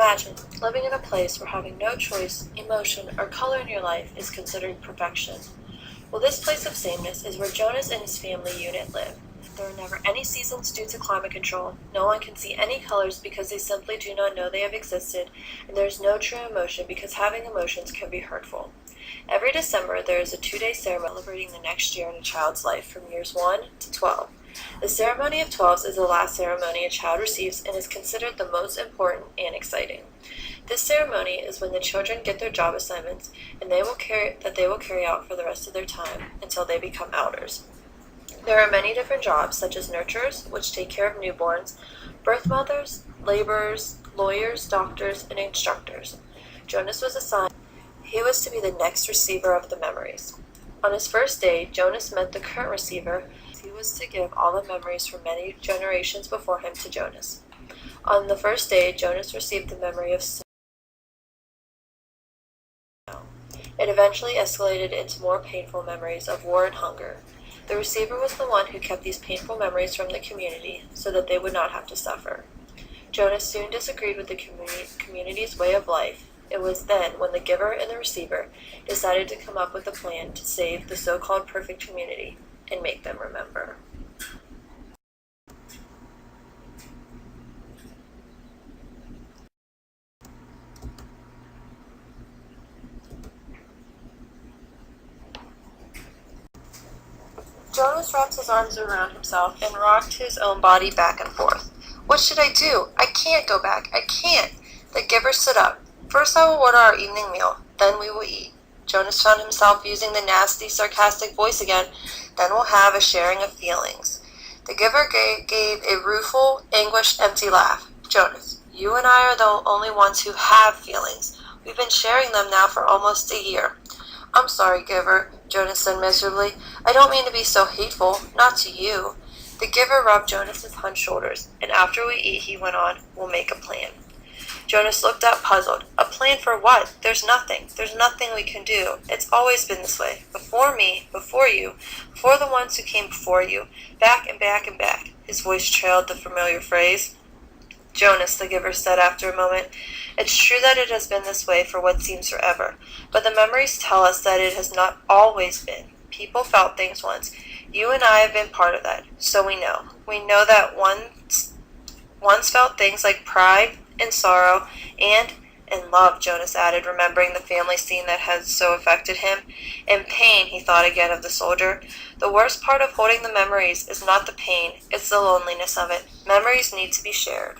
Imagine living in a place where having no choice, emotion, or color in your life is considered perfection. Well, this place of sameness is where Jonas and his family unit live. There are never any seasons due to climate control, no one can see any colors because they simply do not know they have existed, and there is no true emotion because having emotions can be hurtful. Every December, there is a 2-day ceremony celebrating the next year in a child's life from years 1 to 12. The ceremony of 12s is the last ceremony a child receives and is considered the most important and exciting. This ceremony is when the children get their job assignments and they will carry out for the rest of their time until they become elders. There are many different jobs, such as nurturers, which take care of newborns, birth mothers, laborers, lawyers, doctors, and instructors. Jonas was assigned. He was to be the next receiver of the memories. On his first day, Jonas met the current receiver. He was to give all the memories from many generations before him to Jonas. On the first day, Jonas received the memory of snow. It eventually escalated into more painful memories of war and hunger. The receiver was the one who kept these painful memories from the community so that they would not have to suffer. Jonas soon disagreed with the community's way of life. It was then when the giver and the receiver decided to come up with a plan to save the so-called perfect community and make them remember. Jonas wrapped his arms around himself and rocked his own body back and forth. What should I do? I can't go back. I can't. The giver stood up. First I will order our evening meal, then we will eat. Jonas found himself using the nasty, sarcastic voice again. Then we'll have a sharing of feelings. The giver gave a rueful, anguished, empty laugh. Jonas, you and I are the only ones who have feelings. We've been sharing them now for almost a year. I'm sorry, giver, Jonas said miserably. I don't mean to be so hateful, not to you. The giver rubbed Jonas's hunched shoulders, and after we eat, he went on, we'll make a plan. Jonas looked up puzzled. A plan for what? There's nothing we can do. It's always been this way. Before me, before you, before the ones who came before you, back and back and back. His voice trailed the familiar phrase. Jonas, the giver said after a moment, it's true that it has been this way for what seems forever, but the memories tell us that it has not always been. People felt things once. You and I have been part of that, so we know. We know that once felt things like pride and sorrow and love, Jonas added, remembering the family scene that had so affected him. In pain, he thought again of the soldier. The worst part of holding the memories is not the pain, it's the loneliness of it. Memories need to be shared.